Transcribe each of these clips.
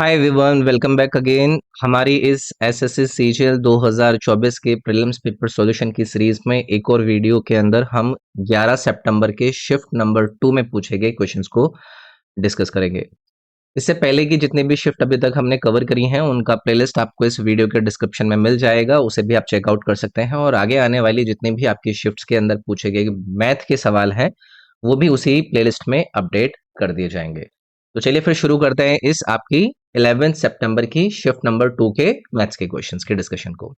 Hi everyone, welcome back again. हमारी इस SSC CGL 2024 के प्रीलिम्स पेपर सॉल्यूशन की सीरीज में एक और वीडियो के अंदर हम 11 सितंबर के शिफ्ट नंबर 2 में पूछे गए क्वेश्चंस को डिस्कस करेंगे। इससे पहले की जितनी भी शिफ्ट अभी तक हमने कवर करी हैं उनका प्लेलिस्ट आपको इस वीडियो के डिस्क्रिप्शन में मिल जाएगा, उसे भी आप चेकआउट कर सकते हैं। और आगे आने वाली जितनी भी आपकी शिफ्ट्स के अंदर पूछे गए मैथ के सवाल हैं वो भी उसी प्लेलिस्ट में अपडेट कर दिए जाएंगे। तो चलिए फिर शुरू करते हैं इस आपकी 11 सितंबर की शिफ्ट नंबर 2 के मैथ्स के क्वेश्चंस के डिस्कशन को।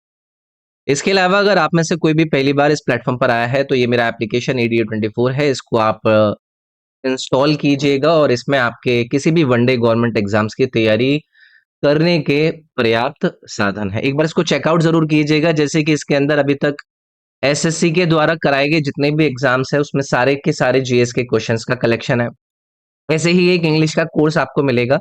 इसके अलावा अगर आप में से कोई भी पहली बार इस प्लेटफॉर्म पर आया है तो ये मेरा एप्लीकेशन ADU24 है, इसको आप इंस्टॉल कीजिएगा और इसमें आपके किसी भी वनडे गवर्नमेंट एग्जाम्स की तैयारी करने के पर्याप्त साधन है। एक बार इसको चेकआउट जरूर कीजिएगा, जैसे कि इसके अंदर अभी तक एसएससी के द्वारा कराए गए जितने भी एग्जाम्स है उसमें सारे के सारे जीएस के क्वेश्चंस का कलेक्शन है। ऐसे ही एक इंग्लिश का कोर्स आपको मिलेगा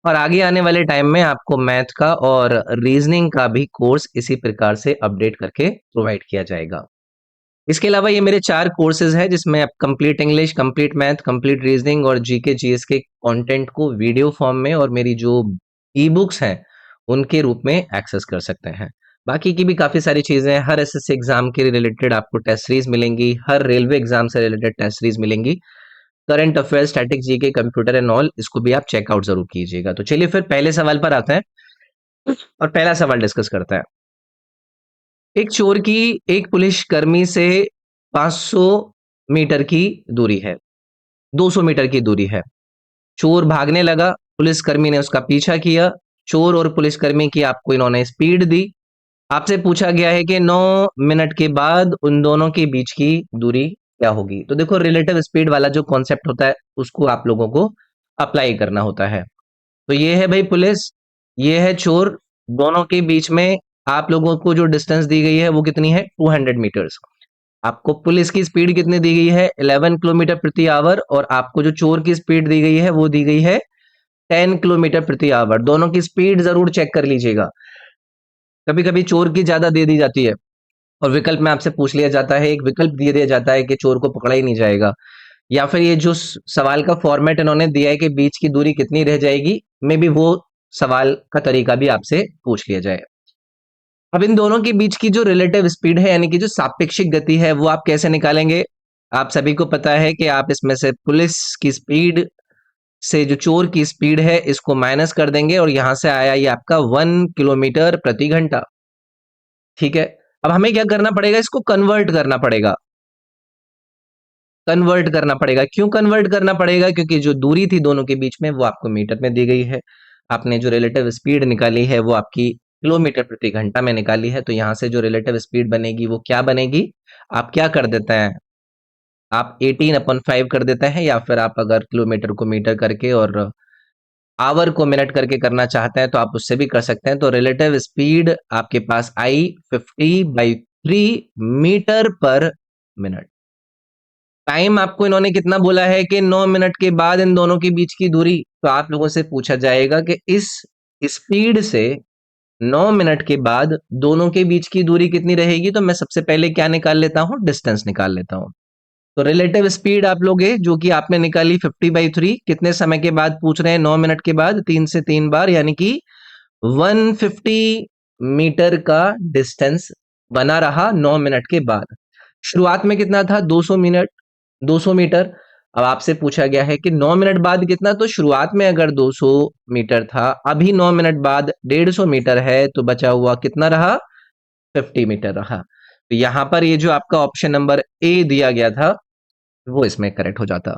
और आगे आने वाले टाइम में आपको मैथ का और रीजनिंग का भी कोर्स इसी प्रकार से अपडेट करके प्रोवाइड किया जाएगा। इसके अलावा ये मेरे 4 कोर्सेज हैं जिसमें आप complete English, complete math, complete reasoning और जीके जीएस के कंटेंट को वीडियो फॉर्म में और मेरी जो ई बुक्स हैं उनके रूप में एक्सेस कर सकते हैं। बाकी की भी काफी सारी चीजें हैं, हर एसएससी एग्जाम के रिलेटेड आपको टेस्ट सीरीज मिलेंगी, हर रेलवे एग्जाम से रिलेटेड टेस्ट सीरीज मिलेंगी, current affair, static GK, computer and all, इसको भी आप चेकआउट जरूर कीजिएगा। तो चलिए फिर पहले सवाल पर आते हैं और पहला सवाल डिस्कस करते हैं। एक चोर की एक पुलिसकर्मी से 500 मीटर की दूरी है, 200 मीटर की दूरी है। चोर भागने लगा, पुलिसकर्मी ने उसका पीछा किया। चोर और पुलिसकर्मी की आपको इन्होंने स्पीड दी। आपसे पूछा गया है कि 9 मिनट के बाद उन दोनों के बीच की दूरी क्या होगी। तो देखो, रिलेटिव स्पीड वाला जो कॉन्सेप्ट होता है उसको आप लोगों को अप्लाई करना होता है। तो ये है भाई पुलिस, ये है चोर, दोनों के बीच में आप लोगों को जो डिस्टेंस दी गई है वो कितनी है, 200 मीटर्स। आपको पुलिस की स्पीड कितनी दी गई है, 11 किलोमीटर प्रति आवर, और आपको जो चोर की स्पीड दी गई है वो दी गई है 10 किलोमीटर प्रति आवर। दोनों की स्पीड जरूर चेक कर लीजिएगा। कभी कभी चोर की ज्यादा दे दी जाती है और विकल्प में आपसे पूछ लिया जाता है, एक विकल्प दे दिया जाता है कि चोर को पकड़ा ही नहीं जाएगा, या फिर ये जो सवाल का फॉर्मेट इन्होंने दिया है कि बीच की दूरी कितनी रह जाएगी, मे बी वो सवाल का तरीका भी आपसे पूछ लिया जाए। अब इन दोनों के बीच की जो रिलेटिव स्पीड है यानी कि जो सापेक्षिक गति है वो आप कैसे निकालेंगे। आप सभी को पता है कि आप इसमें से पुलिस की स्पीड से जो चोर की स्पीड है इसको माइनस कर देंगे और यहां से आया ये आपका 1 किलोमीटर प्रति घंटा। ठीक है, अब हमें क्या करना पड़ेगा, इसको कन्वर्ट करना पड़ेगा। कन्वर्ट करना पड़ेगा, क्यों कन्वर्ट करना पड़ेगा, क्योंकि जो दूरी थी दोनों के बीच में वो आपको मीटर में दी गई है। आपने जो रिलेटिव स्पीड निकाली है वो आपकी किलोमीटर प्रति घंटा में निकाली है। तो यहां से जो रिलेटिव स्पीड बनेगी वो क्या बनेगी, आप क्या कर देते हैं, आप 18/5 कर देते हैं, या फिर आप अगर किलोमीटर को मीटर करके और आवर को मिनट करके करना चाहते हैं तो आप उससे भी कर सकते हैं। तो रिलेटिव स्पीड आपके पास आई 50/3 मीटर पर मिनट। टाइम आपको इन्होंने कितना बोला है कि 9 मिनट के बाद इन दोनों के बीच की दूरी। तो आप लोगों से पूछा जाएगा कि इस स्पीड से 9 मिनट के बाद दोनों के बीच की दूरी कितनी रहेगी। तो मैं सबसे पहले क्या निकाल लेता हूं, डिस्टेंस निकाल लेता हूं। तो रिलेटिव स्पीड आप लोग जो कि आपने निकाली 50/3, कितने समय के बाद पूछ रहे हैं, 9 मिनट के बाद, 3 से 3 बार, यानी कि 150 मीटर का डिस्टेंस बना रहा 9 मिनट के बाद। शुरुआत में कितना था, 200 मीटर। अब आपसे पूछा गया है कि 9 मिनट बाद कितना, तो शुरुआत में अगर 200 मीटर था, अभी 9 मिनट बाद 150 मीटर है, तो बचा हुआ कितना रहा, 50 मीटर रहा। तो यहां पर ये जो आपका ऑप्शन नंबर ए दिया गया था वो इसमें करेक्ट हो जाता।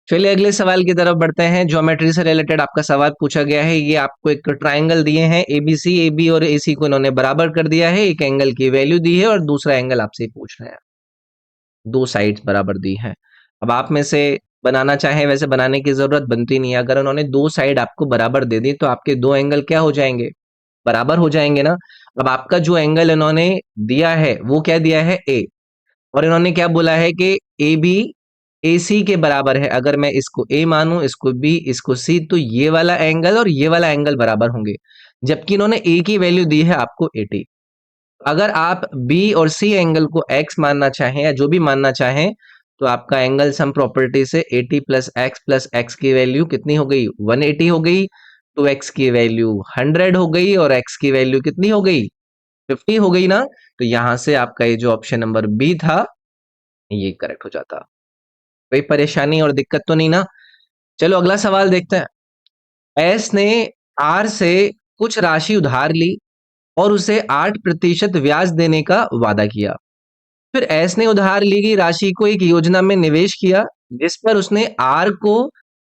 चलिए अगले सवाल की तरफ बढ़ते हैं। ज्योमेट्री से रिलेटेड आपका सवाल पूछा गया है। ये आपको एक ट्राइंगल दिए हैं एबीसी, एबी और एसी को इन्होंने बराबर कर दिया है, एक एंगल की वैल्यू दी है और दूसरा एंगल आपसे पूछ रहे हैं, दो साइड्स बराबर दी हैं। अब आप में से बनाना चाहे वैसे बनाने की जरूरत बनती नहीं है। अगर उन्होंने दो साइड आपको बराबर दे दी तो आपके दो एंगल क्या हो जाएंगे, बराबर हो जाएंगे ना। अब आपका जो एंगल इन्होंने दिया है वो क्या दिया है, ए, और इन्होंने क्या बोला है कि ए बी ए सी के बराबर है। अगर मैं इसको ए मानूं, इसको बी, इसको सी, तो ये वाला एंगल और ये वाला एंगल बराबर होंगे, जबकि इन्होंने ए की वैल्यू दी है आपको 80। अगर आप बी और सी एंगल को एक्स मानना चाहें या जो भी मानना चाहें, तो आपका एंगल सम प्रॉपर्टी से 80 प्लस एक्स की वैल्यू कितनी हो गई, 180 हो गई। तो x की वैल्यू 100 हो गई और x की वैल्यू कितनी हो गई, 50 हो गई ना। तो यहां से आपका ये जो ऑप्शन नंबर बी था ये करेक्ट हो जाता। कोई परेशानी और दिक्कत तो नहीं ना। चलो अगला सवाल देखते हैं। एस ने आर से कुछ राशि उधार ली और उसे 8% ब्याज देने का वादा किया। फिर एस ने उधार ली गई राशि को एक योजना में निवेश किया जिस पर उसने आर को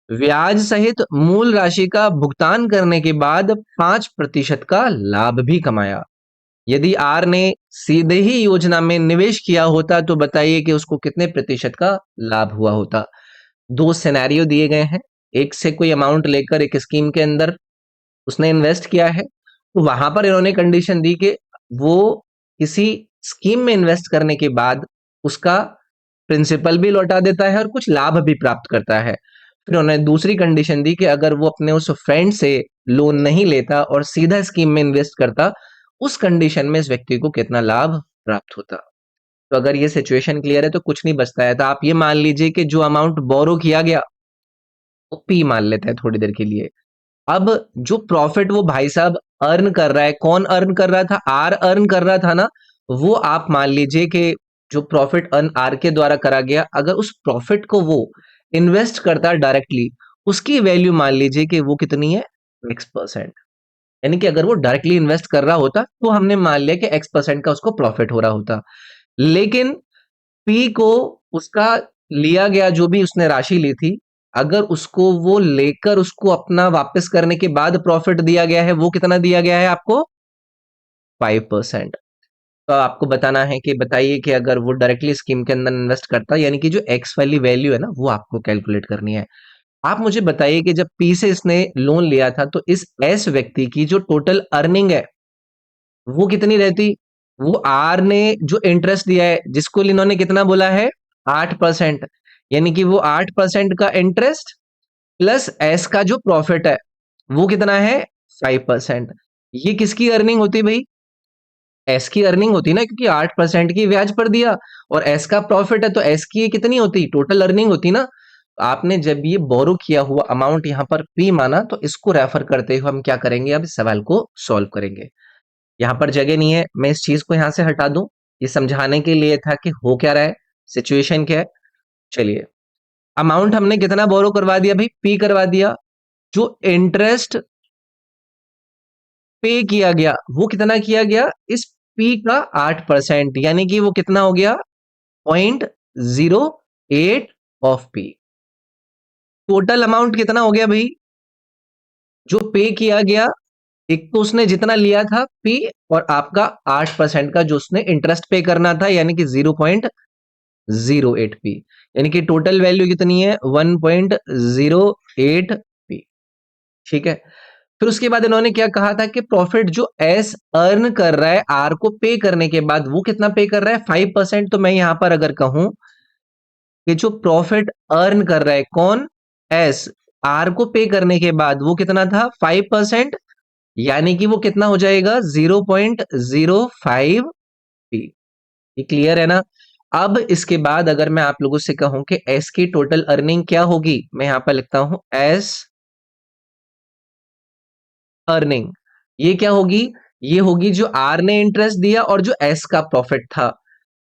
ब्याज सहित मूल राशि का भुगतान करने के बाद 5% का लाभ भी कमाया। यदि आर ने सीधे ही योजना में निवेश किया होता तो बताइए कि उसको कितने प्रतिशत का लाभ हुआ होता। दो सिनेरियो दिए गए हैं। एक से कोई अमाउंट लेकर एक स्कीम के अंदर उसने इन्वेस्ट किया है, तो वहां पर इन्होंने कंडीशन दी कि वो किसी स्कीम में इन्वेस्ट करने के बाद उसका प्रिंसिपल भी लौटा देता है और कुछ लाभ भी प्राप्त करता है। फिर उन्होंने दूसरी कंडीशन दी कि अगर वो अपने उस फ्रेंड से लोन नहीं लेता और सीधा स्कीम में इन्वेस्ट करता, उस कंडीशन में इस व्यक्ति को कितना लाभ प्राप्त होता। तो अगर ये सिचुएशन क्लियर है तो कुछ नहीं बचता है। तो आप ये मान लीजिए कि जो अमाउंट बोरो किया गया वो पी मान लेते हैं थोड़ी देर के लिए। अब जो प्रॉफिट वो भाई साहब अर्न कर रहा है, कौन अर्न कर रहा था, आर अर्न कर रहा था ना, वो आप मान लीजिए कि जो प्रॉफिट अर्न आर के द्वारा करा गया, अगर उस प्रॉफिट को वो इन्वेस्ट करता डायरेक्टली, उसकी वैल्यू मान लीजिए कि वो कितनी है, x%। यानी कि अगर वो डायरेक्टली इन्वेस्ट कर रहा होता तो हमने मान लिया कि x% का उसको प्रॉफिट हो रहा होता। लेकिन पी को उसका लिया गया जो भी उसने राशि ली थी, अगर उसको वो लेकर उसको अपना वापस करने के बाद प्रॉफिट दिया गया है, वो कितना दिया गया है आपको, 5%। तो आपको बताना है कि बताइए कि अगर वो डायरेक्टली स्कीम के अंदर इन्वेस्ट करता, यानी कि जो एक्स वाली वैल्यू है ना वो आपको कैलकुलेट करनी है। आप मुझे बताइए कि जब पी से इसने लोन लिया था तो इस एस व्यक्ति की जो टोटल अर्निंग है वो कितनी रहती। वो आर ने जो इंटरेस्ट दिया है जिसको इन्होंने कितना बोला है, 8%। यानी कि वो 8% का इंटरेस्ट प्लस एस का जो प्रॉफिट है वो कितना है, 5%। ये किसकी अर्निंग होती भाई, एस की अर्निंग होती ना, क्योंकि 8% की ब्याज पर दिया और एस का प्रॉफिट है तो एस की कितनी होती, टोटल अर्निंग होती ना। आपने जब ये बोरो किया हुआ अमाउंट यहां पर पी माना तो इसको रेफर करते हुए हम क्या करेंगे, अब इस सवाल को सॉल्व करेंगे। यहाँ पर जगह नहीं है, मैं इस चीज को यहां से हटा दूं। ये समझाने के लिए था कि हो क्या रहा है, सिचुएशन क्या है। चलिए, अमाउंट हमने कितना बोरो करवा दिया भाई, पी करवा दिया। जो इंटरेस्ट पे किया गया वो कितना किया गया, इस पी का 8%, यानी कि वो कितना हो गया, 0.08 ऑफ पी। टोटल अमाउंट कितना हो गया भाई, जो पे किया गया, एक तो उसने जितना लिया था पी और आपका 8% का जो उसने इंटरेस्ट पे करना था, यानी कि 0.08 पी। यानी कि टोटल वैल्यू कितनी है, 1.08 पी। ठीक है। फिर उसके बाद इन्होंने क्या कहा था कि प्रॉफिट जो एस अर्न कर रहा है आर को पे करने के बाद वो कितना पे कर रहा है, 5%। तो मैं यहां पर अगर कहूं कि जो प्रॉफिट अर्न कर रहा है कौन, एस, आर को पे करने के बाद वो कितना था, 5%। यानी कि वो कितना हो जाएगा, 0.05 पी। ये क्लियर है ना। अब इसके बाद अगर मैं आप लोगों से कहूं कि एस की टोटल अर्निंग क्या होगी, मैं यहां पर लिखता हूं एस अर्निंग। ये क्या होगी, ये होगी जो आर ने इंटरेस्ट दिया और जो एस का प्रॉफिट था,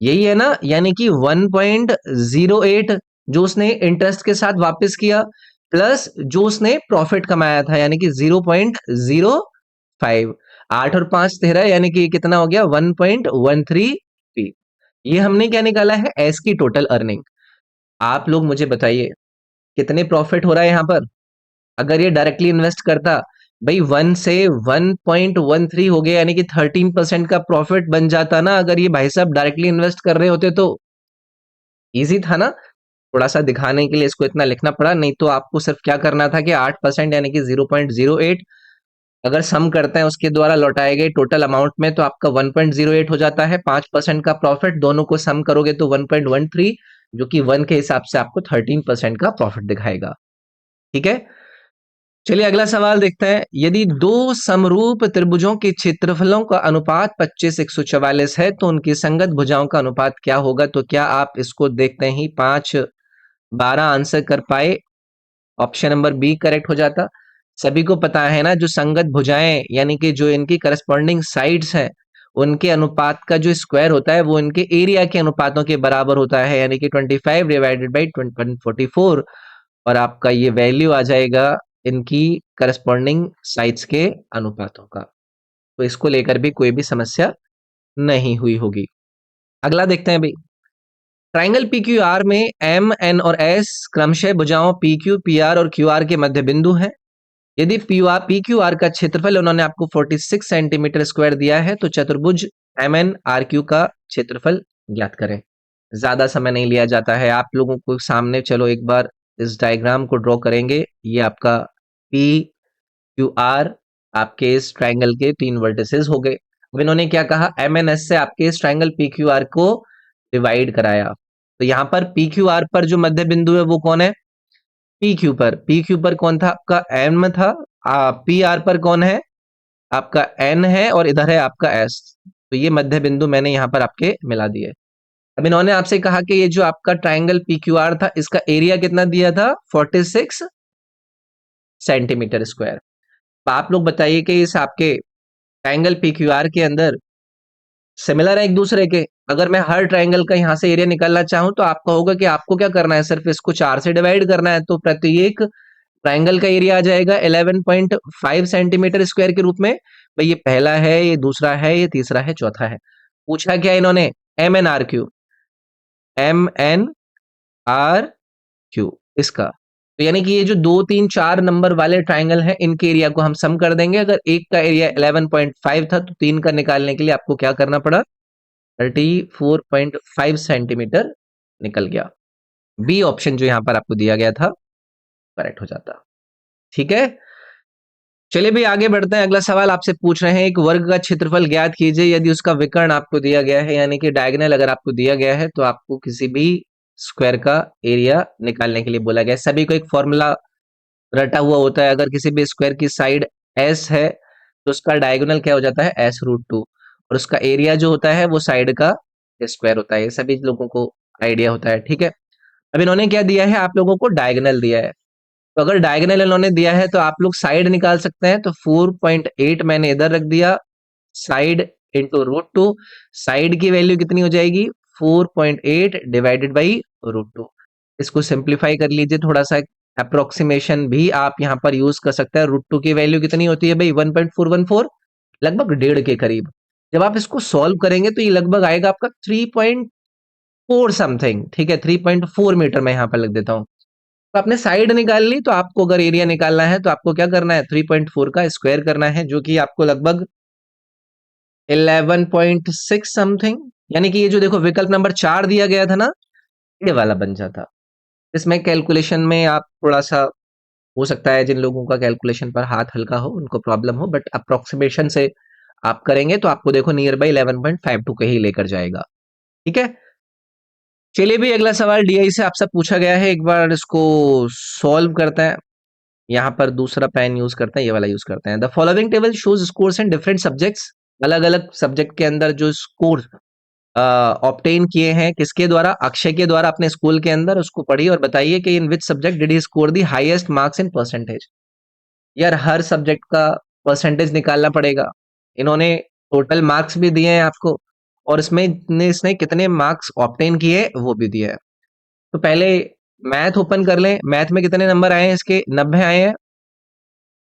यही है ना। यानी कि 1.08 जो उसने इंटरेस्ट के साथ वापस किया प्लस जो उसने प्रॉफिट कमाया था, यानी कि 0.05। 8 और 5 13, यानी कि कितना हो गया, 1.13 पी। ये हमने क्या निकाला है, एस की टोटल अर्निंग। आप लोग मुझे बताइए कितने प्रॉफिट हो रहा है यहां पर। अगर ये डायरेक्टली इन्वेस्ट करता, भाई 1 से 1.13 हो गया, यानी कि 13% का प्रॉफिट बन जाता ना, अगर ये भाई साहब डायरेक्टली इन्वेस्ट कर रहे होते तो। इजी था ना। थोड़ा सा दिखाने के लिए इसको इतना लिखना पड़ा, नहीं तो आपको सिर्फ क्या करना था कि 8% यानी कि 0.08 अगर सम करते हैं उसके द्वारा लौटाए गए टोटल अमाउंट में तो आपका 1.08 हो जाता है। 5% का प्रॉफिट, दोनों को सम करोगे तो 1.13, जो कि 1 के हिसाब से आपको 13% का प्रॉफिट दिखाएगा। ठीक है। चलिए अगला सवाल देखते हैं। यदि दो समरूप त्रिभुजों के क्षेत्रफलों का अनुपात 25:144 है तो उनकी संगत भुजाओं का अनुपात क्या होगा। तो क्या आप इसको देखते ही 5 12 आंसर कर पाए, ऑप्शन नंबर बी करेक्ट हो जाता। सभी को पता है ना, जो संगत भुजाएं यानी कि जो इनकी करस्पॉन्डिंग साइड्स हैं, उनके अनुपात का जो स्क्वायर होता है वो इनके एरिया के अनुपातों के बराबर होता है, यानी कि 25 डिवाइडेड बाई 144। और आपका ये वैल्यू आ जाएगा इनकी करस्पॉन्डिंग साइड्स के अनुपातों का। तो इसको लेकर भी कोई भी समस्या नहीं हुई होगी। अगला देखते हैं भाई। ट्राइंगल पी क्यू आर में एम एन और एस क्रमशः भुजाओं पी क्यू पी आर और क्यू आर के मध्य बिंदु है। यदि पी क्यू आर का क्षेत्रफल उन्होंने आपको 46 सेंटीमीटर स्क्वायर दिया है, तो चतुर्भुज एम एन आर क्यू का क्षेत्रफल ज्ञात करें। ज्यादा समय नहीं लिया जाता है, आप लोगों को सामने चलो एक बार इस डायग्राम को ड्रॉ करेंगे। ये आपका पी क्यू आर आपके इस ट्राइंगल के 3 वर्टिसेस हो गए। अब इन्होंने क्या कहा, एम एन एस से आपके इस ट्राइंगल पी क्यू आर को डिवाइड कराया। तो यहाँ पर पी क्यू आर पर जो मध्य बिंदु है वो कौन है, पी क्यू पर कौन था, आपका एम था। पी आर पर कौन है, आपका एन है, और इधर है आपका एस। तो ये मध्य बिंदु मैंने यहाँ पर आपके मिला दिए। अब इन्होंने आपसे कहा कि ये जो आपका ट्राइंगल पी क्यू आर था, इसका एरिया कितना दिया था, 46 सेंटीमीटर स्क्वायर। तो आप लोग बताइए कि इस आपके ट्राइंगल पी क्यू आर के अंदर सिमिलर है एक दूसरे के। अगर मैं हर ट्राइंगल का यहाँ से एरिया निकालना चाहूं तो आपका होगा कि आपको क्या करना है, सिर्फ इसको 4 से डिवाइड करना है। तो प्रत्येक ट्राइंगल का एरिया आ जाएगा 11.5 सेंटीमीटर स्क्वायर के रूप में। भाई ये पहला है, ये दूसरा है, ये तीसरा है, चौथा है। पूछा क्या इन्होंने, M N R Q, M N R Q इसका। तो यानी कि ये जो 2 3 4 नंबर वाले ट्राइंगल हैं, इनके एरिया को हम सम कर देंगे। अगर एक का एरिया 11.5 था तो 3 का निकालने के लिए आपको क्या करना पड़ा, 34.5 सेंटीमीटर निकल गया। बी ऑप्शन जो यहां पर आपको दिया गया था करेक्ट हो जाता। ठीक है, चलिए भी आगे बढ़ते हैं। अगला सवाल आपसे पूछ रहे हैं, एक वर्ग का क्षेत्रफल ज्ञात कीजिए यदि उसका विकर्ण आपको दिया गया है, यानी कि डायगोनल अगर आपको दिया गया है तो आपको किसी भी स्क्वायर का एरिया निकालने के लिए बोला गया है। सभी को एक फॉर्मूला रटा हुआ होता है, अगर किसी भी स्क्वायर की साइड एस है तो उसका डायगोनल क्या हो जाता है, एस√2, और उसका एरिया जो होता है वो साइड का स्क्वायर होता है। ये सभी लोगों को आइडिया होता है। ठीक है, अब इन्होंने क्या दिया है, आप लोगों को डायगोनल दिया है। तो अगर डायगोनल इन्होंने दिया है तो आप लोग साइड निकाल सकते हैं। तो 4.8 मैंने इधर रख दिया, साइड इंटू √2। साइड की वैल्यू कितनी हो जाएगी, 4.8 डिवाइडेड बाई √2। इसको सिंप्लीफाई कर लीजिए थोड़ा सा, अप्रोक्सीमेशन भी आप यहाँ पर यूज कर सकते हैं। √2 की वैल्यू कितनी होती है भाई, 1.414, लगभग 1.5 के करीब। जब आप इसको सॉल्व करेंगे तो ये लगभग आएगा आपका 3.4 समथिंग। ठीक है, 3.4 मीटर मैं यहाँ पर लिख देता हूँ। तो आपने साइड निकाल ली, तो आपको अगर एरिया निकालना है तो आपको क्या करना है, 3.4 का स्क्वायर करना है, जो कि आपको लगभग 11.6 समथिंग, यानी कि ये जो देखो विकल्प नंबर 4 दिया गया था ना, ये वाला बन जाता। इसमें कैलकुलेशन में आप थोड़ा सा, हो सकता है जिन लोगों का कैलकुलेशन पर हाथ हल्का हो उनको प्रॉब्लम हो, बट अप्रोक्सीमेशन से आप करेंगे तो आपको देखो नियर बाई 11.52 के ही लेकर जाएगा। ठीक है, चलिए भी अगला सवाल डीआई से आपसे पूछा गया है, एक बार इसको सॉल्व करते हैं। यहाँ पर दूसरा पेन यूज करते हैं, ये वाला यूज करते हैं। The following table shows scores in different subjects. अलग अलग सब्जेक्ट के अंदर जो स्कोर ऑब्टेन किए हैं, किसके द्वारा, अक्षय के द्वारा अपने स्कूल के अंदर। उसको पढ़िए और बताइए कि in which subject did he score the highest marks in percentage. यार हर सब्जेक्ट का परसेंटेज निकालना पड़ेगा। इन्होंने टोटल मार्क्स भी दिए हैं आपको, और इसमें इसने कितने मार्क्स ऑब्टेन किए वो भी दिया है। तो पहले मैथ ओपन कर लें। मैथ में कितने नंबर आए हैं इसके, 90 आए हैं।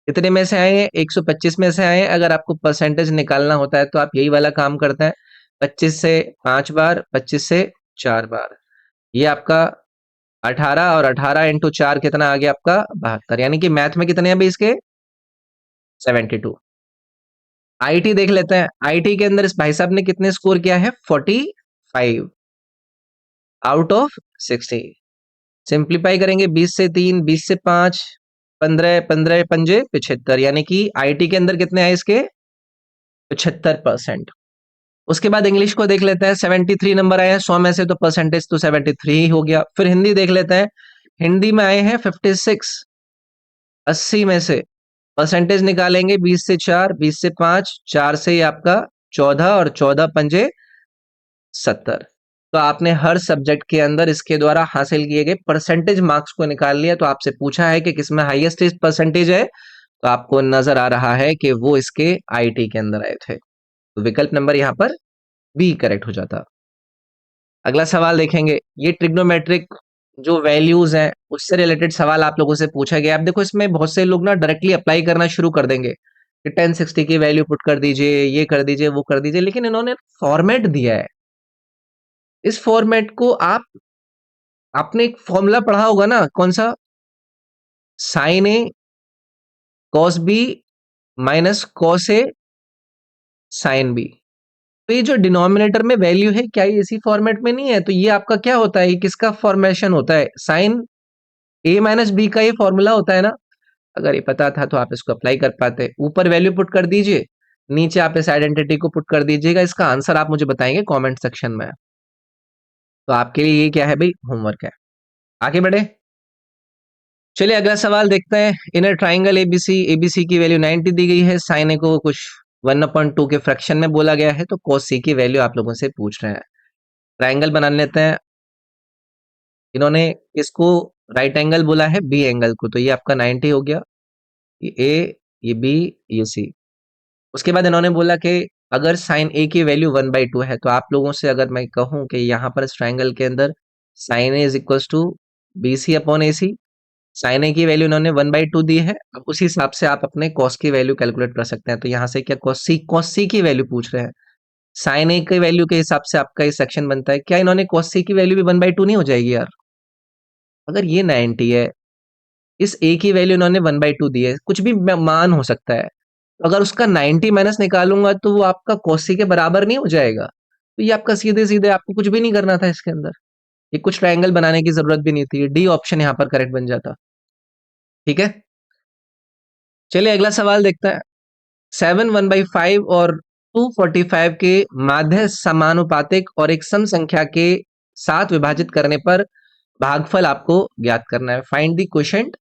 कितने में से आए हैं, 125 में से आए हैं। अगर आपको परसेंटेज निकालना होता है तो आप यही वाला काम करते हैं, 25 से 5 बार, 25 से 4 बार, ये आपका 18, और 18 इंटू 4 कितना आ गया आपका 72। यानी कि मैथ में कितने हैं अभी इसके, 72। आईटी देख लेते हैं। आईटी के अंदर इस भाई साहब ने कितने स्कोर किया है, 45 आउट ऑफ 60। सिंप्लीफाई करेंगे, 20 से 3, 20 से 5, 15, 15 पंजे 75, यानी कि आईटी के अंदर कितने आए इसके, 75%। उसके बाद इंग्लिश को देख लेते हैं, 73 नंबर आए हैं 100 में से, तो परसेंटेज तो 73 ही हो गया। फिर हिंदी देख लेते हैं, हिंदी में आए हैं 56, 80 में से परसेंटेज निकालेंगे, 20 से 4, 20 से 5, 4 से ये आपका 14, और 14 पंजे 70। तो आपने हर सब्जेक्ट के अंदर इसके द्वारा हासिल किए गए परसेंटेज मार्क्स को निकाल लिया। तो आपसे पूछा है कि किसमें हाईएस्ट परसेंटेज है, तो आपको नजर आ रहा है कि वो इसके आईटी के अंदर आए थे, तो विकल्प नंबर यहाँ पर बी करेक्ट हो जाता। अगला सवाल देखेंगे, ये ट्रिग्नोमेट्रिक जो वैल्यूज हैं उससे रिलेटेड सवाल आप लोगों से पूछा गया। अब देखो इसमें बहुत से लोग ना डायरेक्टली अप्लाई करना शुरू कर देंगे कि 1060 की वैल्यू पुट कर दीजिए, ये कर दीजिए, वो कर दीजिए, लेकिन इन्होंने फॉर्मेट दिया है। इस फॉर्मेट को आप, आपने एक फॉर्मूला पढ़ा होगा ना, कौन सा, sign A cos B minus cos A sine B. तो ये जो डिनोमिनेटर में वैल्यू है, क्या ये इसी फॉर्मेट में नहीं है? तो ये आपका क्या होता है, ये किसका फॉर्मेशन होता है, साइन ए माइनस बी का ये फॉर्मूला होता है ना। अगर ये पता था तो आप इसको अप्लाई कर पाते। ऊपर वैल्यू पुट कर दीजिए, नीचे आप इस आइडेंटिटी को पुट कर दीजिएगा। इसका आंसर आप मुझे बताएंगे कमेंट सेक्शन में। तो आपके लिए ये क्या है भाई, होमवर्क है। आगे बढ़े, चलिए अगला सवाल देखते हैं। इन अ ट्राइंगल एबीसी, एबीसी की वैल्यू 90 दी गई है, साइन ए को कुछ 1/2 के फ्रैक्शन में बोला गया है, तो cos सी की वैल्यू आप लोगों से पूछ रहे हैं। ट्राइंगल बना लेते हैं। इन्होंने इसको राइट एंगल बोला है बी एंगल को, तो ये आपका 90 हो गया, ये ए, ये बी, ये सी। उसके बाद इन्होंने बोला कि अगर साइन ए की वैल्यू 1/2 है, तो आप लोगों से अगर मैं कहूं कि यहाँ पर इस ट्राइंगल के अंदर sine A is equal to B C upon A C, sine A की वैल्यू इन्होंने 1/2 दी है। अब उसी हिसाब से आप अपने कॉस की वैल्यू कैलकुलेट कर सकते हैं। तो यहाँ से क्या कॉस सी की वैल्यू पूछ रहे हैं, साइन ए की वैल्यू के हिसाब से आपका ये सेक्शन बनता है। क्या इन्होंने कॉस सी की वैल्यू भी 1/2 नहीं हो जाएगी यार? अगर ये 90 है, इस ए की वैल्यू इन्होंने 1/2 दी है, कुछ भी मान हो सकता है, तो अगर उसका 90 माइनस निकालूंगा तो वो आपका cos c के बराबर नहीं हो जाएगा। तो ये आपका सीधे सीधे, आपको कुछ भी नहीं करना था इसके अंदर, ये कुछ ट्रायंगल बनाने की जरूरत भी नहीं थी। डी ऑप्शन यहाँ पर करेक्ट बन जाता। ठीक है, चलिए अगला सवाल देखते हैं। 7 1/5 और 245 के माध्य समानुपातिक और एक सम संख्या के साथ विभाजित करने पर भागफल आपको ज्ञात करना है। Find the quotient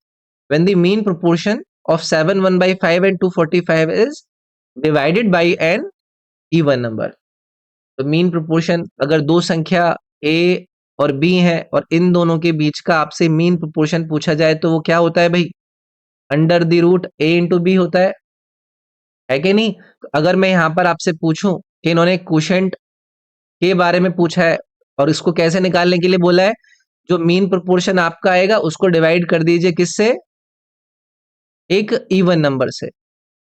when the mean proportion of 7 1/5 and 245 is divided by an even number। तो मीन प्रोपोर्शन, अगर दो संख्या a और b है और इन दोनों के बीच का आपसे मीन प्रोपोर्शन पूछा जाए, तो वो क्या होता है भाई, under the root a into B होता है कि नहीं? तो अगर मैं यहां पर आपसे पूछूं कि इन्होंने क्वोशिएंट के बारे में पूछा है और इसको कैसे निकालने के लिए बोला है, जो मीन प्रोपोर्शन आपका आएगा उसको डिवाइड कर दीजिए किससे, एक इवन नंबर से।